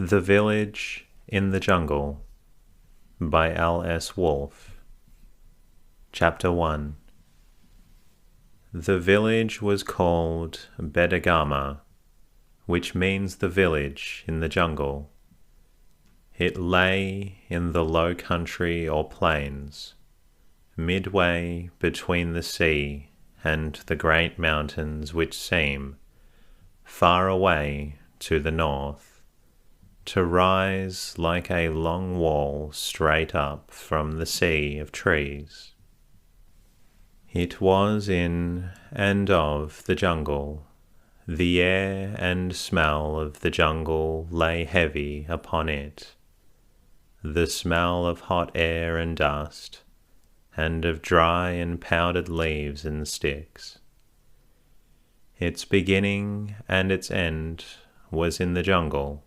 The Village in the Jungle by L.S. Wolfe. Chapter 1. The village was called 𝐵𝐷𝐺𝐺, which means the village in the jungle. It lay in the low country or plains, midway between the sea and the great mountains which seem, far away to the north, to rise like a long wall straight up from the sea of trees. It was in and of the jungle. The air and smell of the jungle lay heavy upon it, the smell of hot air and dust, and of dry and powdered leaves and sticks. Its beginning and its end was in the jungle,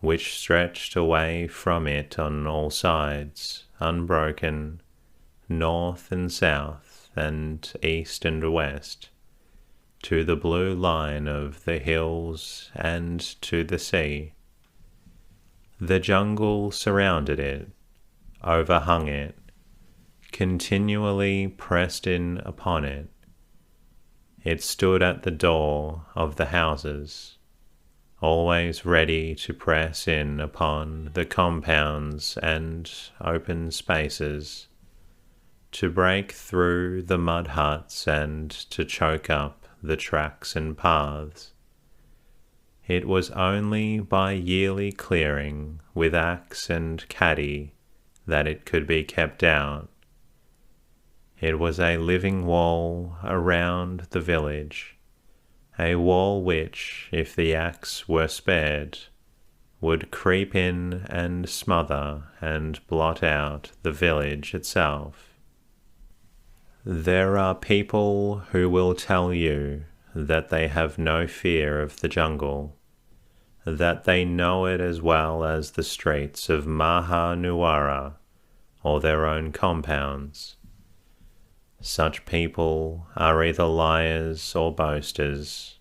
which stretched away from it on all sides, unbroken, north and south, and east and west, to the blue line of the hills and to the sea. The jungle surrounded it, overhung it, continually pressed in upon it. It stood at the door of the houses, always ready to press in upon the compounds and open spaces, to break through the mud huts and to choke up the tracks and paths. It was only by yearly clearing with axe and caddy that it could be kept out. It was a living wall around the village, a wall which, if the axe were spared, would creep in and smother and blot out the village itself. There are people who will tell you that they have no fear of the jungle, that they know it as well as the streets of Mahanuwara or their own compounds. Such people are either liars or boasters,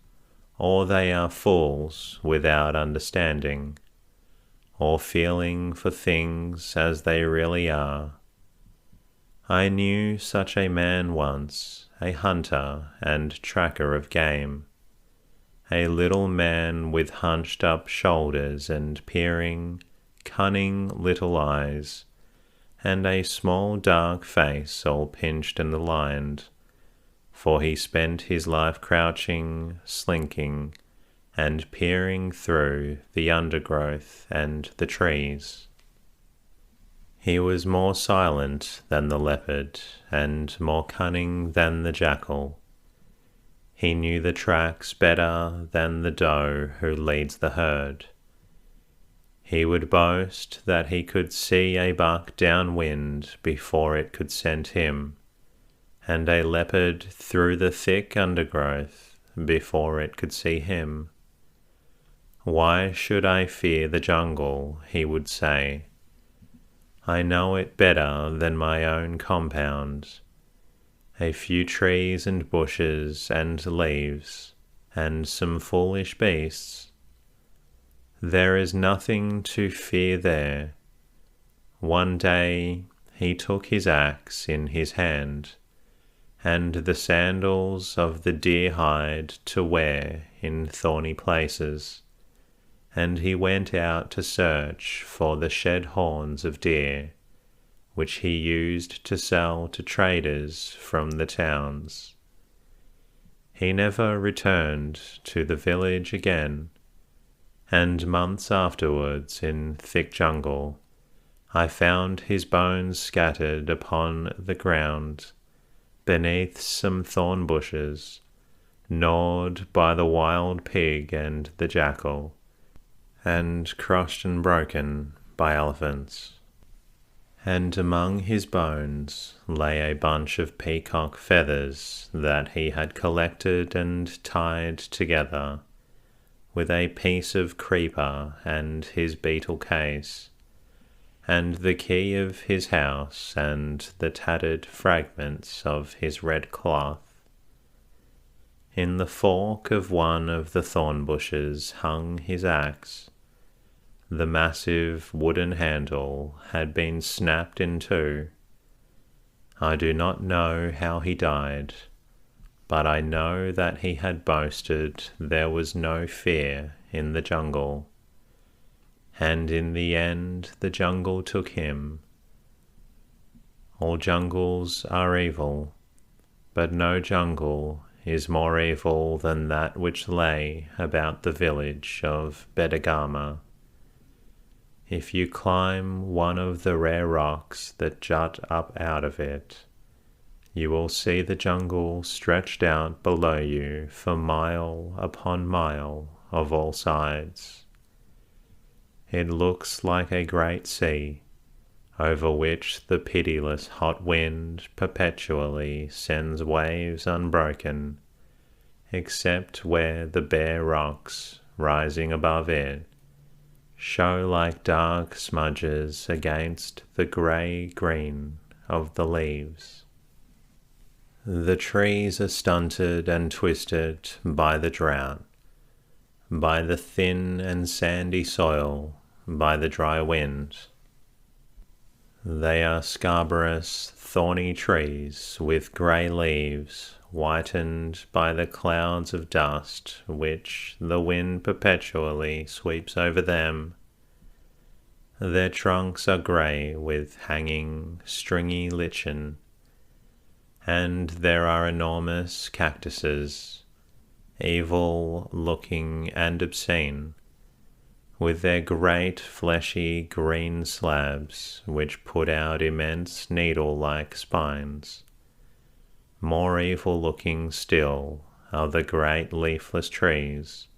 or they are fools without understanding, or feeling for things as they really are. I knew such a man once, a hunter and tracker of game, a little man with hunched up shoulders and peering, cunning little eyes, and a small dark face all pinched and lined, for he spent his life crouching, slinking, and peering through the undergrowth and the trees. He was more silent than the leopard, and more cunning than the jackal. He knew the tracks better than the doe who leads the herd. He would boast that he could see a buck downwind before it could scent him, and a leopard through the thick undergrowth before it could see him. Why should I fear the jungle, he would say. I know it better than my own compound. A few trees and bushes and leaves, and some foolish beasts. There is nothing to fear there. One day he took his axe in his hand, and the sandals of the deer hide to wear in thorny places, and he went out to search for the shed horns of deer, which he used to sell to traders from the towns. He never returned to the village again, and months afterwards in thick jungle I found his bones scattered upon the ground, beneath some thorn bushes, gnawed by the wild pig and the jackal, and crushed and broken by elephants. And among his bones lay a bunch of peacock feathers that he had collected and tied together, with a piece of creeper and his beetle case, and the key of his house and the tattered fragments of his red cloth. In the fork of one of the thorn bushes hung his axe, The massive wooden handle had been snapped in two. I do not know how he died, but I know that he had boasted there was no fear in the jungle. And in the end the jungle took him. All jungles are evil, but no jungle is more evil than that which lay about the village of Bedtime. If you climb one of the rare rocks that jut up out of it, you will see the jungle stretched out below you for mile upon mile of all sides. It looks like a great sea, over which the pitiless hot wind perpetually sends waves unbroken, except where the bare rocks rising above it show like dark smudges against the grey-green of the leaves. The trees are stunted and twisted by the drought, by the thin and sandy soil, by the dry wind. They are scarbarous, thorny trees with grey leaves, whitened by the clouds of dust which the wind perpetually sweeps over them. Their trunks are grey with hanging, stringy lichen, and there are enormous cactuses, evil-looking and obscene, with their great fleshy green slabs which put out immense needle-like spines. More evil-looking still are the great leafless trees,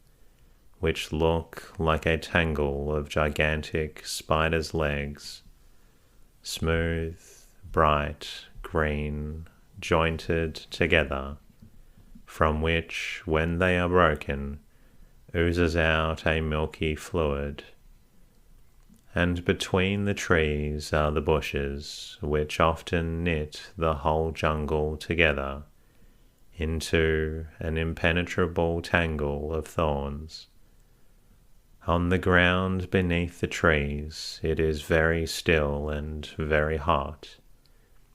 which look like a tangle of gigantic spiders' legs, smooth, bright, green, jointed together, from which, when they are broken, oozes out a milky fluid. And between the trees are the bushes, which often knit the whole jungle together into an impenetrable tangle of thorns. On the ground beneath the trees it is very still and very hot,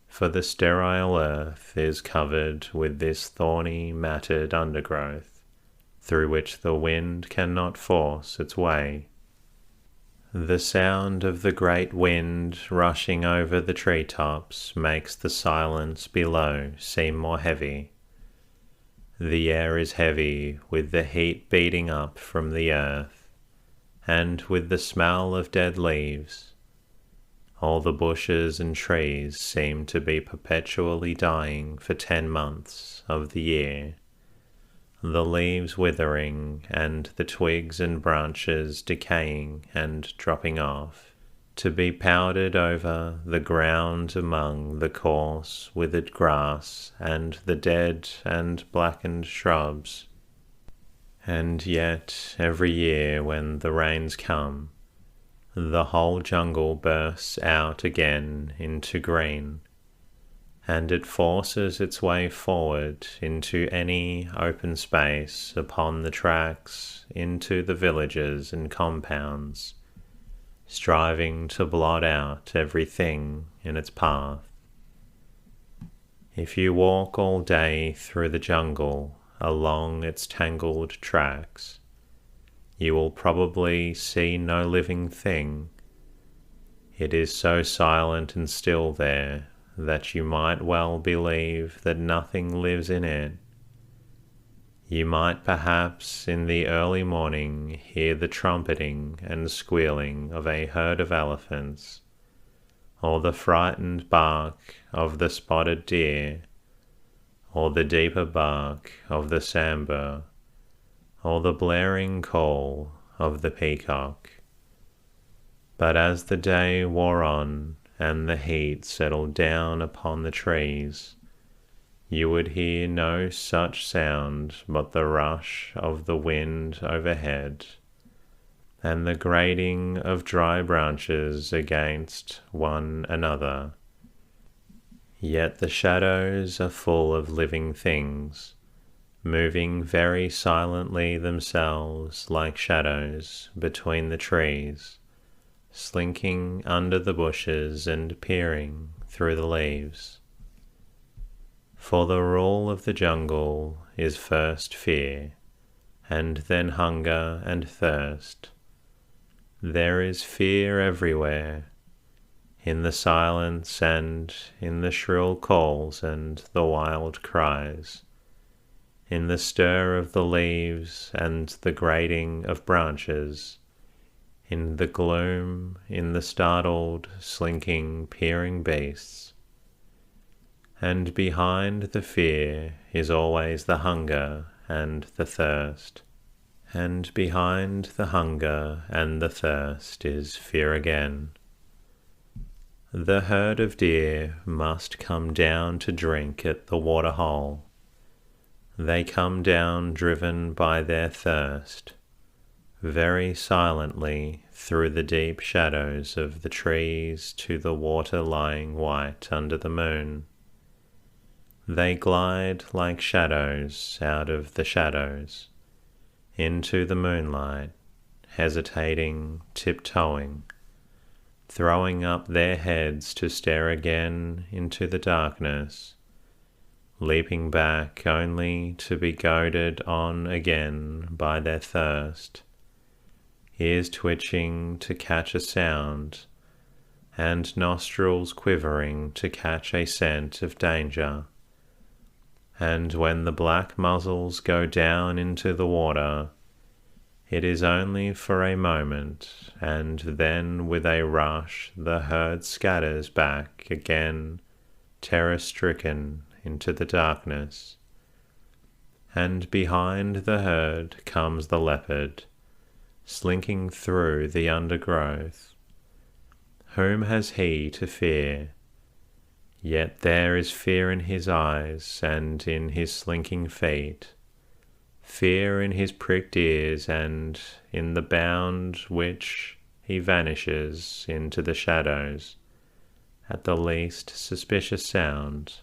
for the sterile earth is covered with this thorny, matted undergrowth, through which the wind cannot force its way. The sound of the great wind rushing over the treetops makes the silence below seem more heavy. The air is heavy with the heat beating up from the earth, and with the smell of dead leaves. All the bushes and trees seem to be perpetually dying for 10 months of the year, the leaves withering and the twigs and branches decaying and dropping off, to be powdered over the ground among the coarse withered grass and the dead and blackened shrubs. And yet every year when the rains come, the whole jungle bursts out again into green, and it forces its way forward into any open space upon the tracks into the villages and compounds, striving to blot out everything in its path. If you walk all day through the jungle along its tangled tracks, you will probably see no living thing. It is so silent and still there that you might well believe that nothing lives in it. You might perhaps in the early morning hear the trumpeting and squealing of a herd of elephants, or the frightened bark of the spotted deer, or the deeper bark of the sambar, or the blaring call of the peacock. But as the day wore on and the heat settled down upon the trees, you would hear no such sound but the rush of the wind overhead, and the grating of dry branches against one another. Yet the shadows are full of living things, moving very silently themselves like shadows between the trees, slinking under the bushes and peering through the leaves. For the rule of the jungle is first fear, and then hunger and thirst. There is fear everywhere, in the silence and in the shrill calls and the wild cries, in the stir of the leaves and the grating of branches, in the gloom, in the startled, slinking, peering beasts. And behind the fear is always the hunger and the thirst. And behind the hunger and the thirst is fear again. The herd of deer must come down to drink at the waterhole. They come down driven by their thirst, very silently through the deep shadows of the trees to the water lying white under the moon. They glide like shadows out of the shadows, into the moonlight, hesitating, tiptoeing, throwing up their heads to stare again into the darkness, leaping back only to be goaded on again by their thirst, ears twitching to catch a sound, and nostrils quivering to catch a scent of danger. And when the black muzzles go down into the water, it is only for a moment, and then with a rush the herd scatters back again, terror-stricken, into the darkness. And behind the herd comes the leopard, slinking through the undergrowth. Whom has he to fear? Yet there is fear in his eyes and in his slinking feet, fear in his pricked ears and in the bound which he vanishes into the shadows at the least suspicious sound.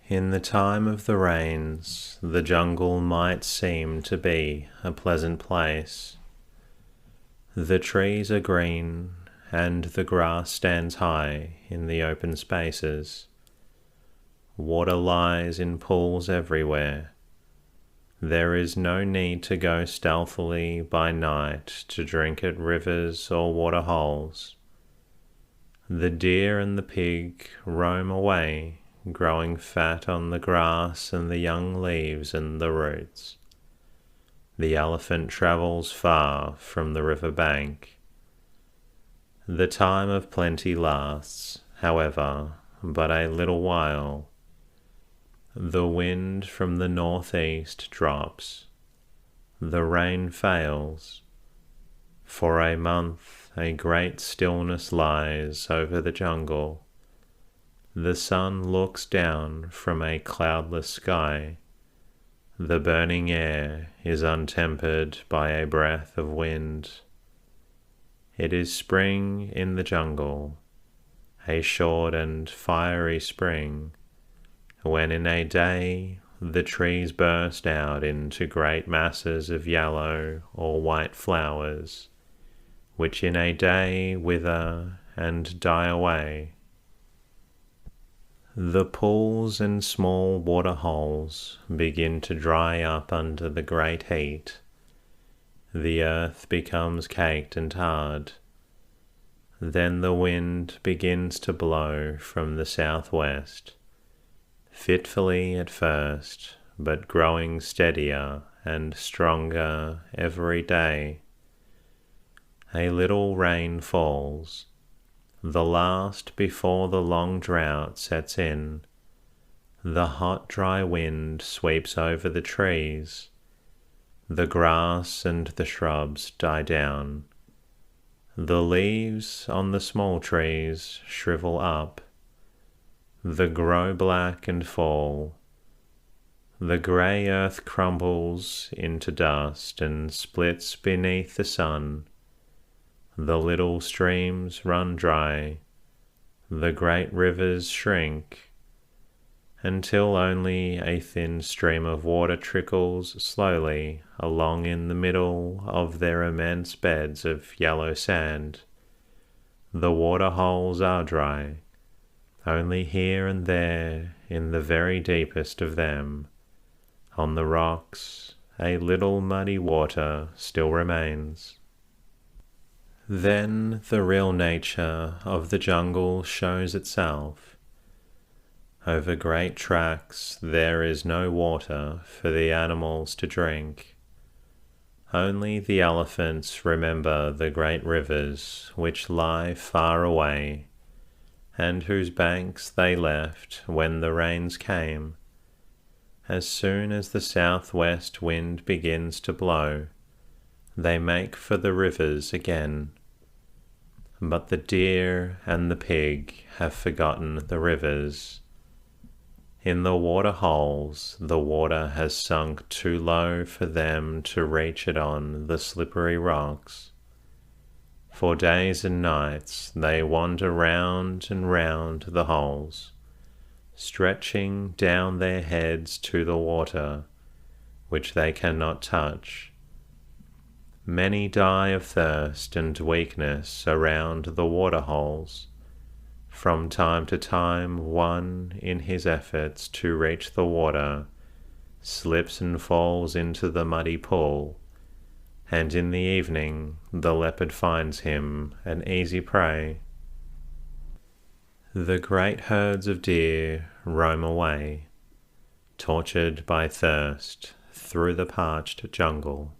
In the time of the rains, the jungle might seem to be a pleasant place. The trees are green, and the grass stands high in the open spaces. Water lies in pools everywhere. There is no need to go stealthily by night to drink at rivers or water holes. The deer and the pig roam away, growing fat on the grass and the young leaves and the roots. The elephant travels far from the river bank. The time of plenty lasts, however, but a little while. The wind from the northeast drops. The rain fails. For a month a great stillness lies over the jungle. The sun looks down from a cloudless sky. The burning air is untempered by a breath of wind. It is spring in the jungle, a short and fiery spring, when in a day the trees burst out into great masses of yellow or white flowers, which in a day wither and die away. The pools and small water holes begin to dry up under the great heat. The earth becomes caked and hard. Then the wind begins to blow from the southwest, fitfully at first, but growing steadier and stronger every day. A little rain falls, the last before the long drought sets in. The hot, dry wind sweeps over the trees. The grass and the shrubs die down. The leaves on the small trees shrivel up. They grow black and fall. The grey earth crumbles into dust and splits beneath the sun. The little streams run dry. The great rivers shrink. until only a thin stream of water trickles slowly along in the middle of their immense beds of yellow sand. The water holes are dry. Only here and there, in the very deepest of them, on the rocks, a little muddy water still remains. Then the real nature of the jungle shows itself. Over great tracts there is no water for the animals to drink. Only the elephants remember the great rivers which lie far away, and whose banks they left when the rains came. As soon as the southwest wind begins to blow, they make for the rivers again. But the deer and the pig have forgotten the rivers. In the water holes, the water has sunk too low for them to reach it on the slippery rocks. For days and nights they wander round and round the holes, stretching down their heads to the water, which they cannot touch. Many die of thirst and weakness around the water holes. From time to time one, in his efforts to reach the water, slips and falls into the muddy pool, and in the evening the leopard finds him an easy prey. The great herds of deer roam away, tortured by thirst, through the parched jungle.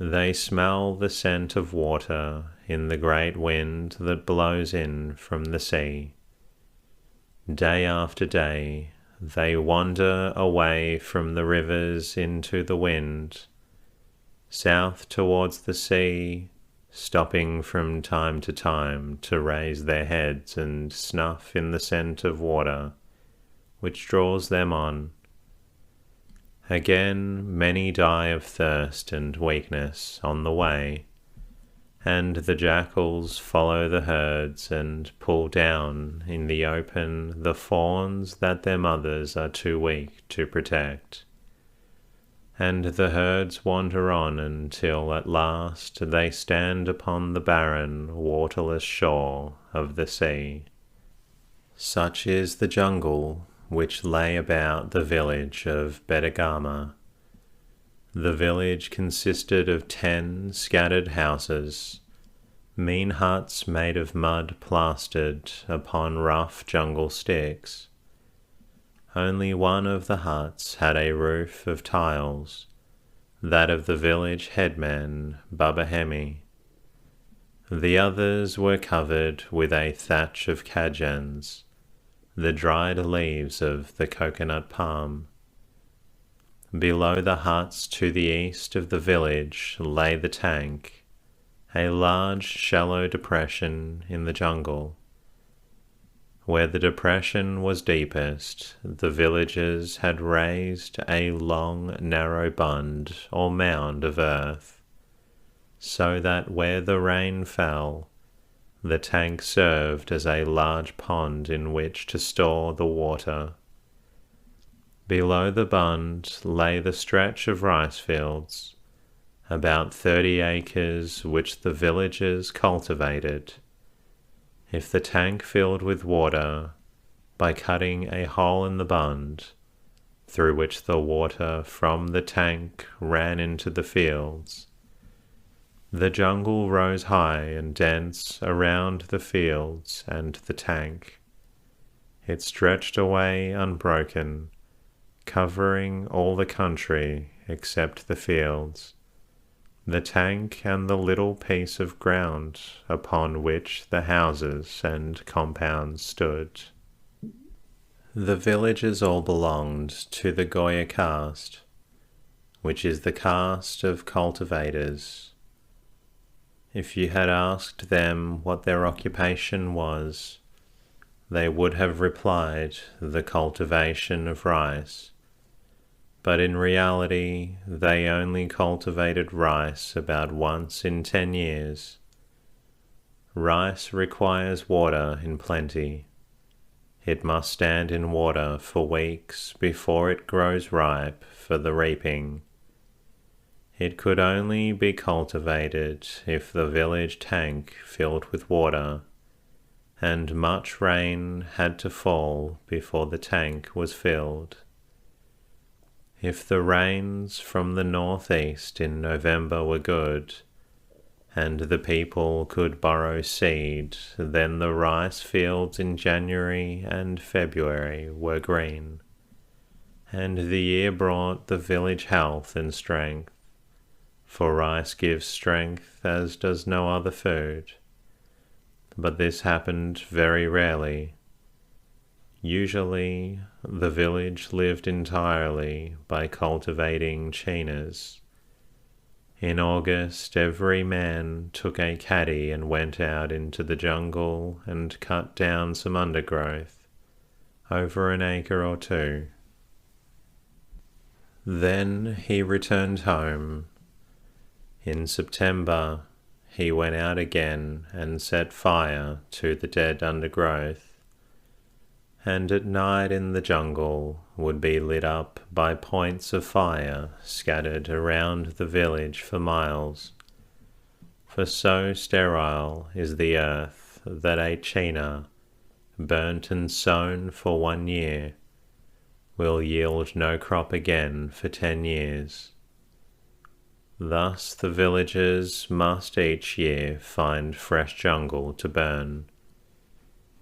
They smell the scent of water in the great wind that blows in from the sea. Day after day they wander away from the rivers into the wind, south towards the sea, stopping from time to time to raise their heads and snuff in the scent of water, which draws them on. Again, many die of thirst and weakness on the way, and the jackals follow the herds and pull down in the open the fawns that their mothers are too weak to protect. And the herds wander on until at last they stand upon the barren, waterless shore of the sea. Such is the jungle which lay about the village of Bedtime. The village consisted of 10 scattered houses, mean huts made of mud plastered upon rough jungle sticks. Only one of the huts had a roof of tiles, that of the village headman Babahemi. The others were covered with a thatch of kajans, the dried leaves of the coconut palm. Below the huts to the east of the village lay the tank, a large shallow depression in the jungle. Where the depression was deepest, the villagers had raised a long, narrow bund or mound of earth, so that where the rain fell, the tank served as a large pond in which to store the water. Below the bund lay the stretch of rice fields, about 30 acres, which the villagers cultivated. If the tank filled with water, by cutting a hole in the bund, through which the water from the tank ran into the fields, the jungle rose high and dense around the fields and the tank. It stretched away unbroken, covering all the country except the fields, the tank and the little piece of ground upon which the houses and compounds stood. The villages all belonged to the Goya caste, which is the caste of cultivators. If you had asked them what their occupation was, they would have replied the cultivation of rice. But in reality, they only cultivated rice about once in 10 years. Rice requires water in plenty. it must stand in water for weeks before it grows ripe for the reaping. It could only be cultivated if the village tank filled with water, and much rain had to fall before the tank was filled. If the rains from the northeast in November were good, and the people could borrow seed, then the rice fields in January and February were green, and the year brought the village health and strength, for rice gives strength as does no other food. But this happened very rarely. Usually, the village lived entirely by cultivating 𝐶𝐨𝐬. In August, every man took a caddy and went out into the jungle and cut down some undergrowth, over an acre or two. Then he returned home. In September, he went out again and set fire to the dead undergrowth, and at night in the jungle would be lit up by points of fire scattered around the village for miles, for so sterile is the earth that a 𝐶𝐨, burnt and sown for 1 year, will yield no crop again for 10 years. Thus the villagers must each year find fresh jungle to burn.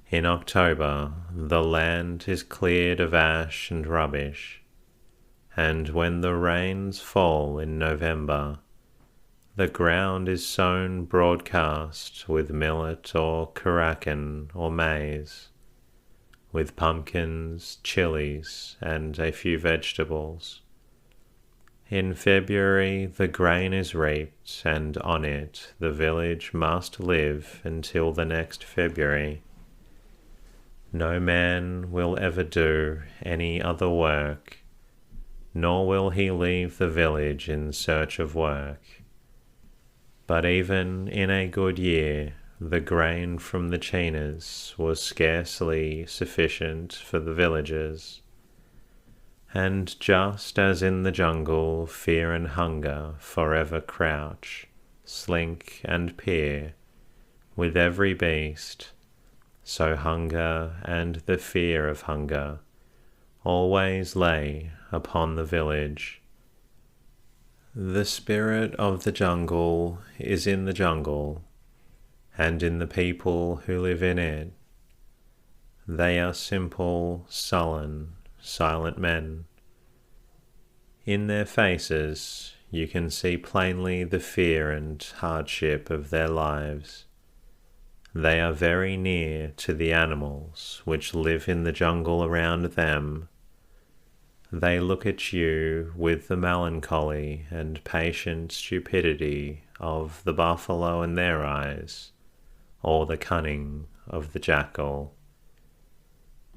In October, the land is cleared of ash and rubbish, and when the rains fall in November, the ground is sown broadcast with millet or 𝐥𝐤𝐤𝐞 or maize, with pumpkins, chilies, and a few vegetables. In February the grain is reaped, and on it the village must live until the next February. No man will ever do any other work, nor will he leave the village in search of work. But even in a good year, the grain from the 𝐶𝐨𝐬s was scarcely sufficient for the villagers. And just as in the jungle fear and hunger forever crouch, slink and peer with every beast, so hunger and the fear of hunger always lay upon the village. The spirit of the jungle is in the jungle, and in the people who live in it. They are simple, sullen, silent men. In their faces you can see plainly the fear and hardship of their lives. They are very near to the animals which live in the jungle around them. They look at you with the melancholy and patient stupidity of the buffalo in their eyes, or the cunning of the jackal.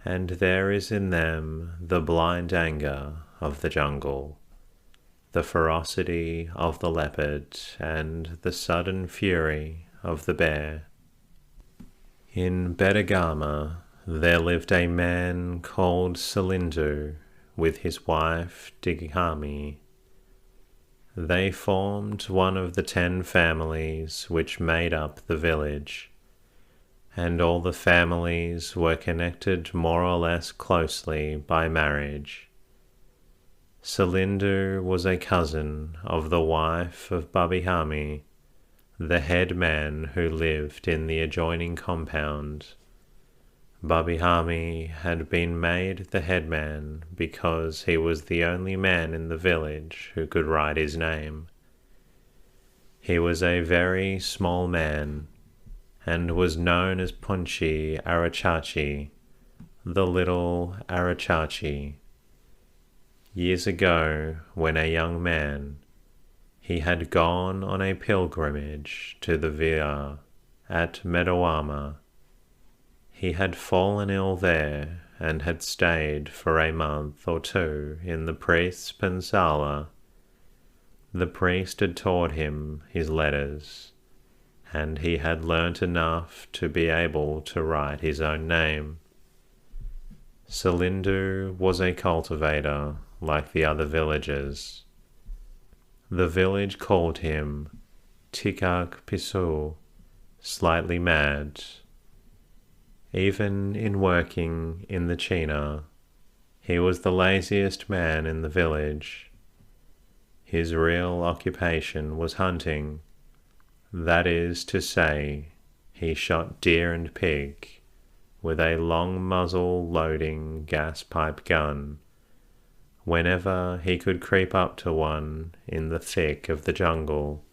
And there is in them the blind anger of the jungle, the ferocity of the leopard, and the sudden fury of the bear. In Bedtime there lived a man called 𝐶𝐨𝐬 with his wife 𝐥𝐢𝐤𝐞. They formed one of the 10 families which made up the village, and all the families were connected more or less closely by marriage. 𝐶𝐨𝐬 was a cousin of the wife of 𝐥𝐢𝐤𝐞, the head man who lived in the adjoining compound. 𝐥𝐢𝐤𝐞 had been made the headman because he was the only man in the village who could write his name. He was a very small man, and was known as 𝐿𝐴𝐤𝐻𝐴𝐻𝐴𝐻𝐴, the little 𝐿𝐴𝐤𝐻𝐴𝐻𝐴. Years ago, when a young man, he had gone on a pilgrimage to the villa at Medawama. He had fallen ill there, and had stayed for a month or 2 in the priest's pensala. The priest had taught him his letters, and he had learnt enough to be able to write his own name. 𝐸 was a cultivator like the other villagers. The village called him 𝐶𝐴𝐧'𝐭, slightly mad. Even in working in the 𝐶īna, he was the laziest man in the village. His real occupation was hunting. That is to say, he shot deer and pig with a long muzzle loading gas pipe gun whenever he could creep up to one in the thick of the jungle,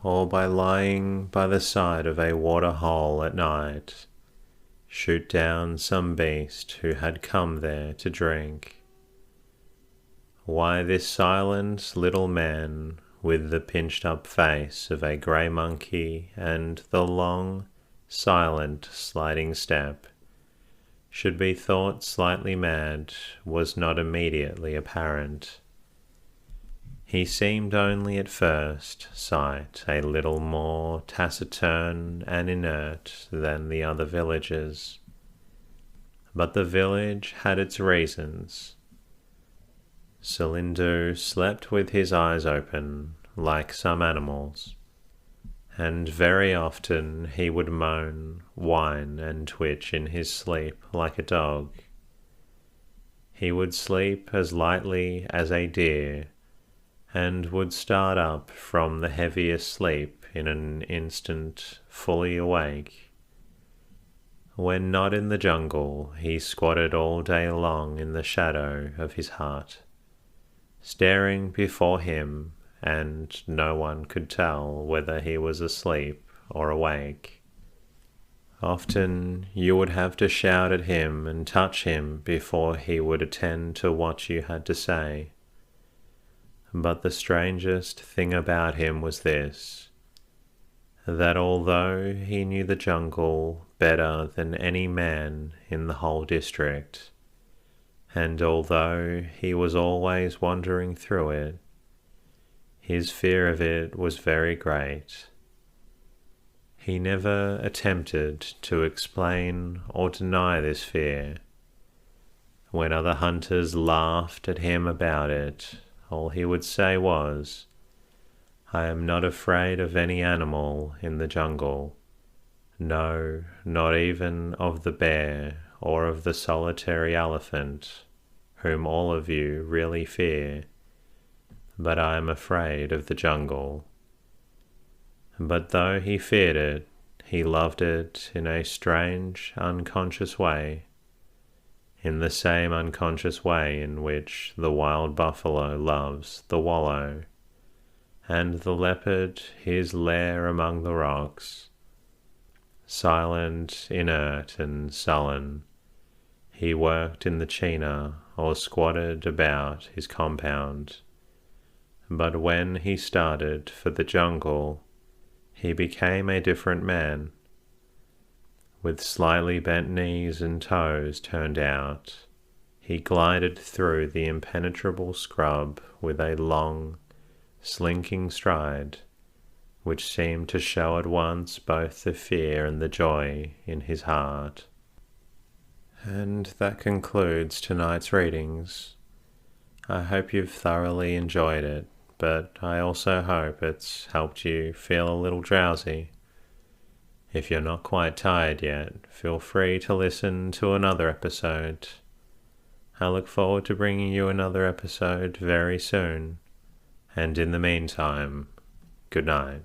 or by lying by the side of a water hole at night, shoot down some beast who had come there to drink. Why, this silent little man with the pinched-up face of a grey monkey and the long, silent, sliding step should be thought slightly mad was not immediately apparent. He seemed only at first sight a little more taciturn and inert than the other villagers. But the village had its reasons. 𝐸 slept with his eyes open, like some animals, and very often he would moan, whine, and twitch in his sleep like a dog. He would sleep as lightly as a deer, and would start up from the heaviest sleep in an instant, fully awake. When not in the jungle, he squatted all day long in the shadow of his hut, staring before him, and no one could tell whether he was asleep or awake. Often you would have to shout at him and touch him before he would attend to what you had to say. But the strangest thing about him was this, that although he knew the jungle better than any man in the whole district, and although he was always wandering through it, his fear of it was very great. He never attempted to explain or deny this fear. When other hunters laughed at him about it, all he would say was, "I am not afraid of any animal in the jungle. No, not even of the bear or of the solitary elephant, whom all of you really fear. But I am afraid of the jungle." But though he feared it, he loved it in a strange, unconscious way, in the same unconscious way in which the wild buffalo loves the wallow, and the leopard his lair among the rocks. Silent, inert, and sullen, he worked in the 𝐶īna or squatted about his compound. But when he started for the jungle, he became a different man. With slightly bent knees and toes turned out, he glided through the impenetrable scrub with a long, slinking stride, which seemed to show at once both the fear and the joy in his heart. And that concludes tonight's readings. I hope you've thoroughly enjoyed it, but I also hope it's helped you feel a little drowsy. If you're not quite tired yet, feel free to listen to another episode. I look forward to bringing you another episode very soon, and in the meantime, good night.